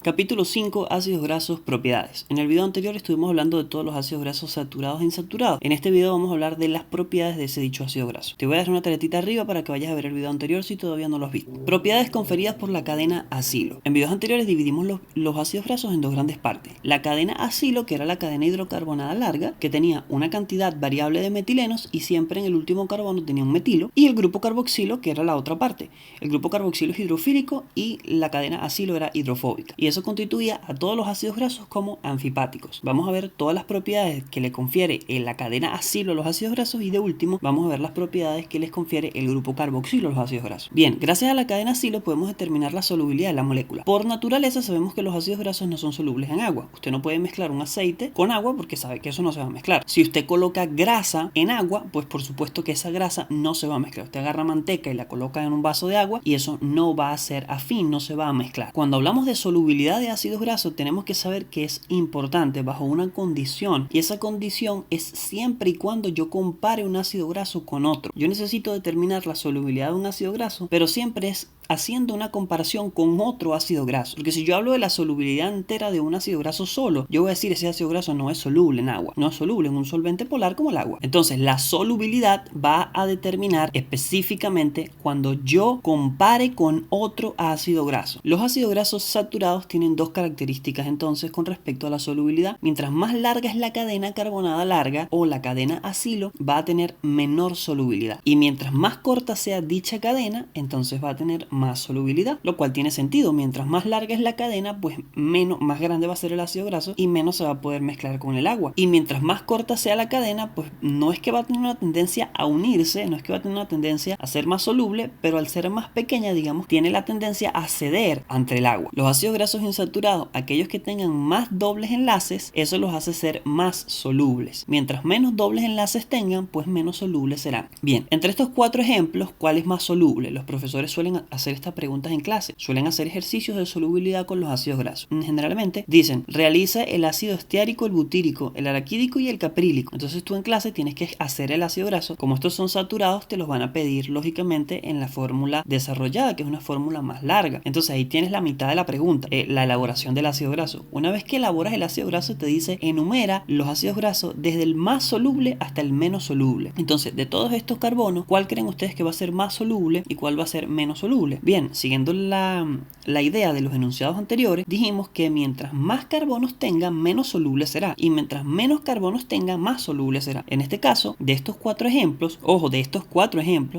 Capítulo 5. Ácidos grasos, propiedades. En el video anterior estuvimos hablando de todos los ácidos grasos saturados e insaturados. En este video vamos a hablar de las propiedades de ese dicho ácido graso. Te voy a dejar una taretita arriba para que vayas a ver el video anterior si todavía no lo has visto. Propiedades conferidas por la cadena acilo. En videos anteriores dividimos los ácidos grasos en dos grandes partes. La cadena acilo, que era la cadena hidrocarbonada larga, que tenía una cantidad variable de metilenos y siempre en el último carbono tenía un metilo. Y el grupo carboxilo, que era la otra parte. El grupo carboxilo es hidrofílico y la cadena acilo era hidrofóbica. Y eso constituía a todos los ácidos grasos como anfipáticos. Vamos a ver todas las propiedades que le confiere la cadena acilo a los ácidos grasos y de último vamos a ver las propiedades que les confiere el grupo carboxilo a los ácidos grasos. Bien, gracias a la cadena acilo podemos determinar la solubilidad de la molécula. Por naturaleza sabemos que los ácidos grasos no son solubles en agua. Usted no puede mezclar un aceite con agua porque sabe que eso no se va a mezclar. Si usted coloca grasa en agua, pues por supuesto que esa grasa no se va a mezclar. Usted agarra manteca y la coloca en un vaso de agua y eso no va a ser afín, no se va a mezclar. Cuando hablamos de solubilidad de ácidos grasos tenemos que saber que es importante bajo una condición y esa condición es siempre y cuando yo compare un ácido graso con otro. Yo necesito determinar la solubilidad de un ácido graso, pero siempre es haciendo una comparación con otro ácido graso. Porque si yo hablo de la solubilidad entera de un ácido graso solo, yo voy a decir ese ácido graso no es soluble en agua, no es soluble en un solvente polar como el agua. Entonces la solubilidad va a determinar específicamente cuando yo compare con otro ácido graso. Los ácidos grasos saturados tienen dos características entonces con respecto a la solubilidad. Mientras más larga es la cadena carbonada larga o la cadena acilo, va a tener menor solubilidad. Y mientras más corta sea dicha cadena, entonces va a tener más solubilidad, lo cual tiene sentido. Mientras más larga es la cadena, pues más grande va a ser el ácido graso y menos se va a poder mezclar con el agua. Y mientras más corta sea la cadena, pues no es que va a tener una tendencia a unirse, no es que va a tener una tendencia a ser más soluble, pero al ser más pequeña, digamos, tiene la tendencia a ceder ante el agua. Los ácidos grasos insaturados, aquellos que tengan más dobles enlaces, eso los hace ser más solubles. Mientras menos dobles enlaces tengan, pues menos solubles serán. Bien, entre estos cuatro ejemplos, ¿cuál es más soluble? Los profesores suelen hacer estas preguntas en clase, suelen hacer ejercicios de solubilidad con los ácidos grasos. Generalmente dicen, realiza el ácido esteárico, el butírico, el araquídico y el caprílico. Entonces tú en clase tienes que hacer el ácido graso. Como estos son saturados, te los van a pedir lógicamente en la fórmula desarrollada, que es una fórmula más larga. Entonces ahí tienes la mitad de la pregunta, la elaboración del ácido graso. Una vez que elaboras el ácido graso te dice, enumera los ácidos grasos desde el más soluble hasta el menos soluble. Entonces de todos estos carbonos, ¿cuál creen ustedes que va a ser más soluble y cuál va a ser menos soluble? Bien, siguiendo la idea de los enunciados anteriores, dijimos que mientras más carbonos tenga, menos soluble será. Y mientras menos carbonos tenga, más soluble será. En este caso, de estos cuatro ejemplos,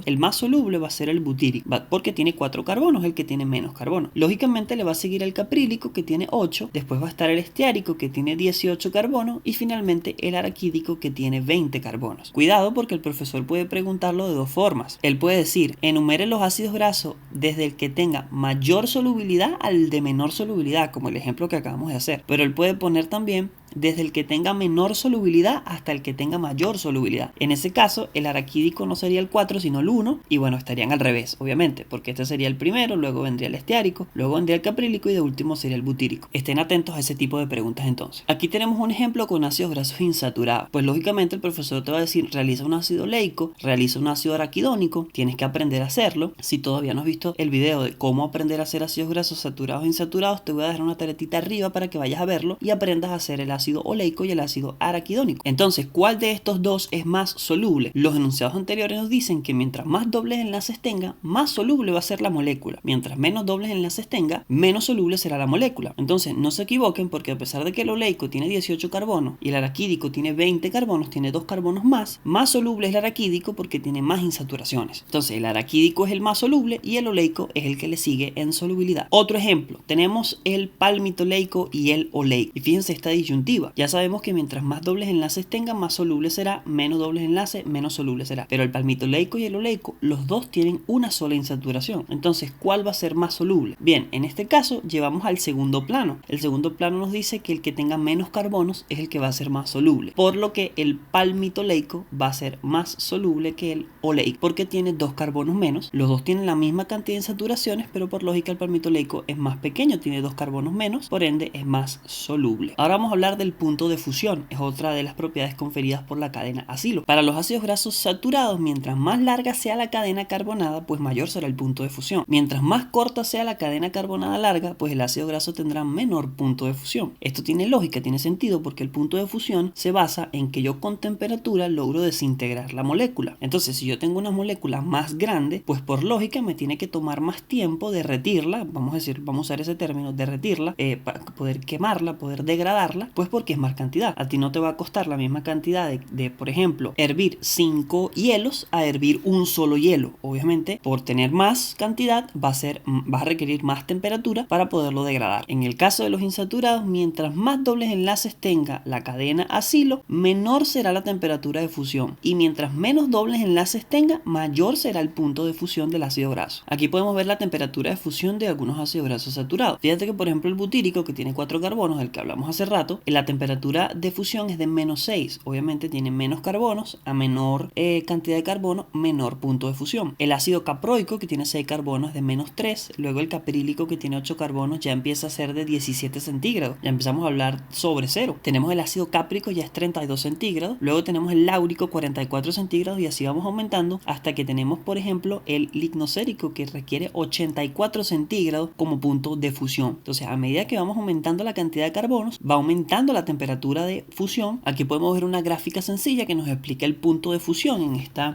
el más soluble va a ser el butírico, porque tiene 4 carbonos, el que tiene menos carbonos. Lógicamente le va a seguir el caprílico, que tiene 8, después va a estar el esteárico, que tiene 18 carbonos, y finalmente el araquídico, que tiene 20 carbonos. Cuidado porque el profesor puede preguntarlo de dos formas. Él puede decir, enumere los ácidos grasos desde el que tenga mayor solubilidad al de menor solubilidad, como el ejemplo que acabamos de hacer. Pero él puede poner también desde el que tenga menor solubilidad hasta el que tenga mayor solubilidad. En ese caso, el araquídico no sería el 4, sino el 1, y bueno, estarían al revés, obviamente, porque este sería el primero, luego vendría el esteárico, luego vendría el caprílico y de último sería el butírico. Estén atentos a ese tipo de preguntas entonces. Aquí tenemos un ejemplo con ácidos grasos insaturados. Pues lógicamente el profesor te va a decir, realiza un ácido oleico, realiza un ácido araquidónico, tienes que aprender a hacerlo. Si todavía no has visto el video de cómo aprender a hacer ácidos grasos saturados e insaturados, te voy a dejar una taretita arriba para que vayas a verlo y aprendas a hacer el ácido oleico y el ácido araquidónico. Entonces, ¿cuál de estos dos es más soluble? Los enunciados anteriores nos dicen que mientras más dobles enlaces tenga, más soluble va a ser la molécula. Mientras menos dobles enlaces tenga, menos soluble será la molécula. Entonces, no se equivoquen porque a pesar de que el oleico tiene 18 carbonos y el araquídico tiene 20 carbonos, tiene 2 carbonos más soluble es el araquídico porque tiene más insaturaciones. Entonces, el araquídico es el más soluble y el oleico es el que le sigue en solubilidad. Otro ejemplo, tenemos el palmitoleico y el oleico. Y fíjense esta disyuntiva. Ya sabemos que mientras más dobles enlaces tenga, más soluble será, menos dobles enlaces, menos soluble será. Pero el palmitoleico y el oleico, los dos tienen una sola insaturación. Entonces, ¿cuál va a ser más soluble? Bien, en este caso llevamos al segundo plano. El segundo plano nos dice que el que tenga menos carbonos es el que va a ser más soluble. Por lo que el palmitoleico va a ser más soluble que el oleico, porque tiene 2 carbonos menos. Los dos tienen la misma cantidad de insaturaciones, pero por lógica el palmitoleico es más pequeño, tiene 2 carbonos menos, por ende es más soluble. Ahora vamos a hablar del punto de fusión, es otra de las propiedades conferidas por la cadena acilo. Para los ácidos grasos saturados, mientras más larga sea la cadena carbonada, pues mayor será el punto de fusión. Mientras más corta sea la cadena carbonada larga, pues el ácido graso tendrá menor punto de fusión. Esto tiene lógica, tiene sentido, porque el punto de fusión se basa en que yo con temperatura logro desintegrar la molécula. Entonces, si yo tengo una molécula más grande, pues por lógica me tiene que tomar más tiempo derretirla, vamos a usar ese término, derretirla, para poder quemarla, poder degradarla, pues porque es más cantidad. A ti no te va a costar la misma cantidad de por ejemplo, hervir 5 hielos a hervir un solo hielo. Obviamente, por tener más cantidad, vas a requerir más temperatura para poderlo degradar. En el caso de los insaturados, mientras más dobles enlaces tenga la cadena acilo, menor será la temperatura de fusión. Y mientras menos dobles enlaces tenga, mayor será el punto de fusión del ácido graso. Aquí podemos ver la temperatura de fusión de algunos ácidos grasos saturados. Fíjate que por ejemplo el butírico, que tiene 4 carbonos, del que hablamos hace rato, la temperatura de fusión es de -6. Obviamente tiene menos carbonos, a menor cantidad de carbono, menor punto de fusión. El ácido caproico, que tiene 6 carbonos, es de -3. Luego el caprílico, que tiene 8 carbonos, ya empieza a ser de 17 centígrados. Ya empezamos a hablar sobre cero. Tenemos el ácido cáprico, ya es 32 centígrados. Luego tenemos el láurico, 44 centígrados, y así vamos aumentando hasta que tenemos, por ejemplo, el lignocérico, que requiere 84 centígrados como punto de fusión. Entonces, a medida que vamos aumentando la cantidad de carbonos, va aumentando la temperatura de fusión. Aquí podemos ver una gráfica sencilla que nos explica el punto de fusión.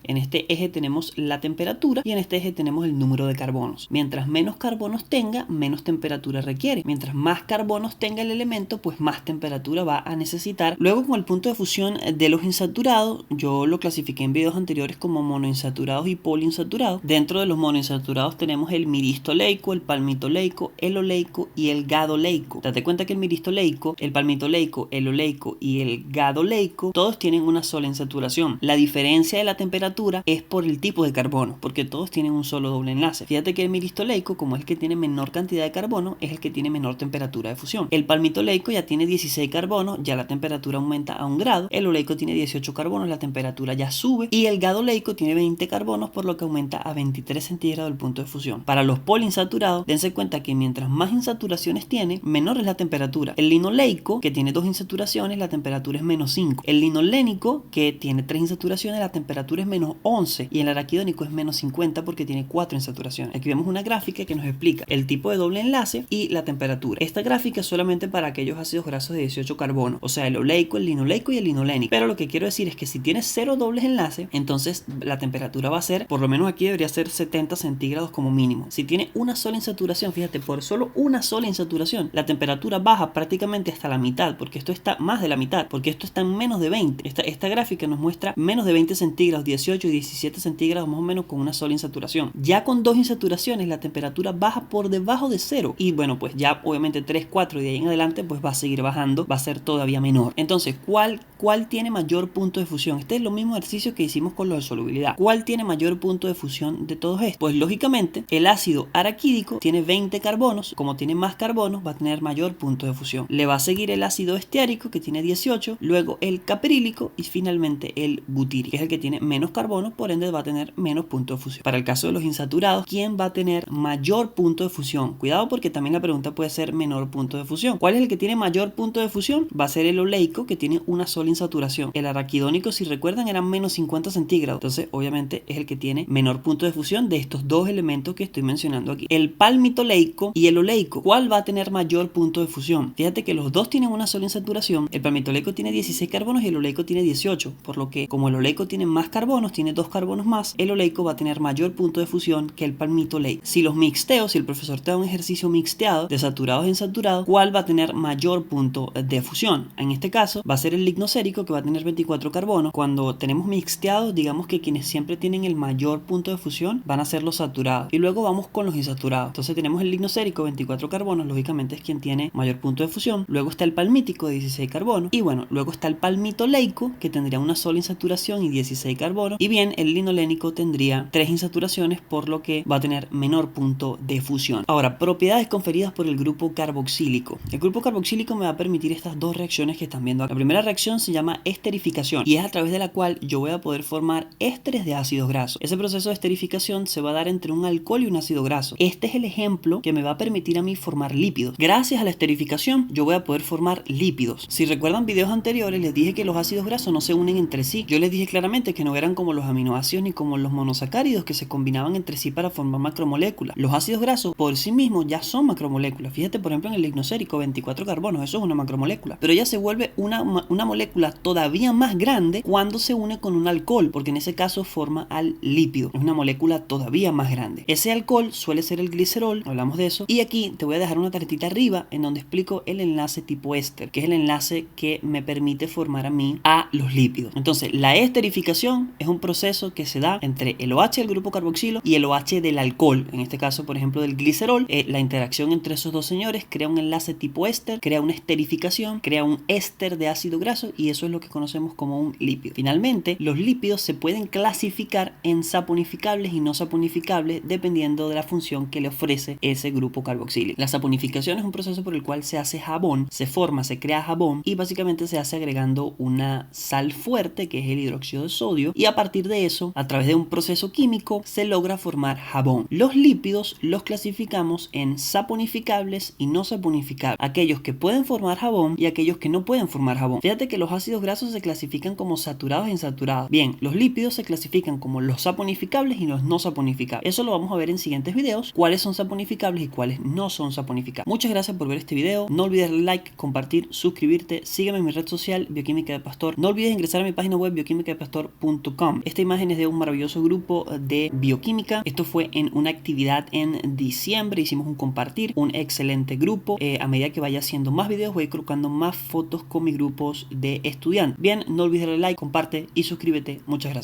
En este eje tenemos la temperatura y en este eje tenemos el número de carbonos. Mientras menos carbonos tenga, menos temperatura requiere. Mientras más carbonos tenga el elemento, pues más temperatura va a necesitar. Luego, con el punto de fusión de los insaturados, yo lo clasifiqué en videos anteriores como monoinsaturados y poliinsaturados. Dentro de los monoinsaturados tenemos el miristoleico, el palmitoleico, el oleico y el gadoleico. Date cuenta que el miristoleico, el palmitoleico, el oleico y el gadoleico, todos tienen una sola insaturación. La diferencia de la temperatura es por el tipo de carbono, porque todos tienen un solo doble enlace. Fíjate que el miristoleico, como es el que tiene menor cantidad de carbono, es el que tiene menor temperatura de fusión. El palmitoleico ya tiene 16 carbonos, ya la temperatura aumenta a 1 grado. El oleico tiene 18 carbonos, la temperatura ya sube. Y el gadoleico tiene 20 carbonos, por lo que aumenta a 23 centígrados el punto de fusión. Para los poliinsaturados, dense cuenta que mientras más insaturaciones tiene, menor es la temperatura. El linoleico, que tiene 2 insaturaciones, la temperatura es -5. El linolénico, que tiene 3 insaturaciones, la temperatura es -11. Y el araquidónico es -50 porque tiene 4 insaturaciones. Aquí vemos una gráfica que nos explica el tipo de doble enlace y la temperatura. Esta gráfica es solamente para aquellos ácidos grasos de 18 carbonos, o sea, el oleico, el linoleico y el linolénico. Pero lo que quiero decir es que si tienes 0 dobles enlaces, entonces la temperatura va a ser, por lo menos aquí debería ser 70 centígrados como mínimo. Si tiene una sola insaturación, fíjate, por solo una sola insaturación, la temperatura baja prácticamente hasta la mitad, porque esto está más de la mitad, porque esto está en menos de 20. Esta gráfica nos muestra menos de 20 centígrados, 18 y 17 centígrados más o menos con una sola insaturación. Ya con 2 insaturaciones la temperatura baja por debajo de 0 y bueno, pues ya obviamente 3, 4 y de ahí en adelante pues va a seguir bajando, va a ser todavía menor. Entonces, ¿cuál tiene mayor punto de fusión? Este es lo mismo ejercicio que hicimos con lo de solubilidad. ¿Cuál tiene mayor punto de fusión de todos estos? Pues lógicamente el ácido araquídico tiene 20 carbonos, como tiene más carbonos va a tener mayor punto de fusión. Le va a seguir el ácido esteárico, que tiene 18, luego el caprílico y finalmente el butírico, que es el que tiene menos carbonos, por ende va a tener menos punto de fusión. Para el caso de los insaturados, ¿quién va a tener mayor punto de fusión? Cuidado, porque también la pregunta puede ser menor punto de fusión. ¿Cuál es el que tiene mayor punto de fusión? Va a ser el oleico, que tiene una sola insaturación. El araquidónico, si recuerdan, era -50 centígrados. Entonces, obviamente, es el que tiene menor punto de fusión de estos dos elementos que estoy mencionando aquí. El palmitoleico y el oleico, ¿cuál va a tener mayor punto de fusión? Fíjate que los dos tienen una sola insaturación. El palmitoleico tiene 16 carbonos y el oleico tiene 18. Por lo que, como el oleico tiene más carbonos, tiene 2 carbonos más, el oleico va a tener mayor punto de fusión que el palmitoleico. Si los mixteo, si el profesor te da un ejercicio mixteado de saturados e insaturados, ¿cuál va a tener mayor punto de fusión? En este caso, va a ser el lignocérico, que va a tener 24 carbonos. Cuando tenemos mixteados, digamos que quienes siempre tienen el mayor punto de fusión van a ser los saturados. Y luego vamos con los insaturados. Entonces tenemos el lignocérico, 24 carbonos, lógicamente es quien tiene mayor punto de fusión. Luego está el palmítico, de 16 carbonos. Y bueno, luego está el palmitoleico, que tendría una sola insaturación y 16 carbonos. Y bien, el linolénico tendría 3 insaturaciones, por lo que va a tener menor punto de fusión. Ahora, propiedades conferidas por el grupo carboxílico. El grupo carboxílico me va a permitir estas dos reacciones que están viendo acá. La primera reacción se llama esterificación y es a través de la cual yo voy a poder formar ésteres de ácidos grasos. Ese proceso de esterificación se va a dar entre un alcohol y un ácido graso. Este es el ejemplo que me va a permitir a mí formar lípidos. Gracias a la esterificación yo voy a poder formar lípidos. Si recuerdan videos anteriores, les dije que los ácidos grasos no se unen entre sí. Yo les dije claramente que no eran como los aminoácidos ni como los monosacáridos que se combinaban entre sí para formar macromoléculas. Los ácidos grasos por sí mismos ya son macromoléculas. Fíjate por ejemplo en el lignocérico, 24 carbonos, eso es una macromolécula. Pero ella se vuelve una molécula todavía más grande cuando se une con un alcohol, porque en ese caso forma al lípido. Es una molécula todavía más grande. Ese alcohol suele ser el glicerol, hablamos de eso. Y aquí te voy a dejar una tarjetita arriba en donde explico el enlace tipo éster, que es el enlace que me permite formar a mí a los lípidos. Entonces, la esterificación es un proceso que se da entre el OH del grupo carboxilo y el OH del alcohol. En este caso, por ejemplo, del glicerol. La interacción entre esos dos señores crea un enlace tipo éster, crea una esterificación, crea un éster de ácido graso y eso es lo que conocemos como un lípido. Finalmente, los lípidos se pueden clasificar en saponificables y no saponificables dependiendo de la función que le ofrece ese grupo carboxílico. La saponificación es un proceso por el cual se hace jabón, se crea jabón y básicamente se hace agregando una sal fuerte que es el hidróxido de sodio y a partir de eso, a través de un proceso químico, se logra formar jabón. Los lípidos los clasificamos en saponificables y no saponificables, aquellos que pueden formar jabón y aquellos que no pueden formar jabón. Fíjate que los ácidos grasos se clasifican como saturados e insaturados. Bien, los lípidos se clasifican como los saponificables y los no saponificables. Eso lo vamos a ver en siguientes videos, cuáles son saponificables y cuáles no son saponificables. Muchas gracias por ver este video. No olvides darle like, compartir, suscribirte, sígueme en mi red social Bioquímica de Pastor. No olvides ingresar a mi página web bioquimicadepastor.com. Esta imagen es de un maravilloso grupo de bioquímica. Esto fue en una actividad en diciembre. Hicimos un compartir, un excelente grupo. A medida que vaya haciendo más videos voy colocando más fotos con mis grupos de estudiantes. Bien, no olvides darle like, comparte y suscríbete. Muchas gracias.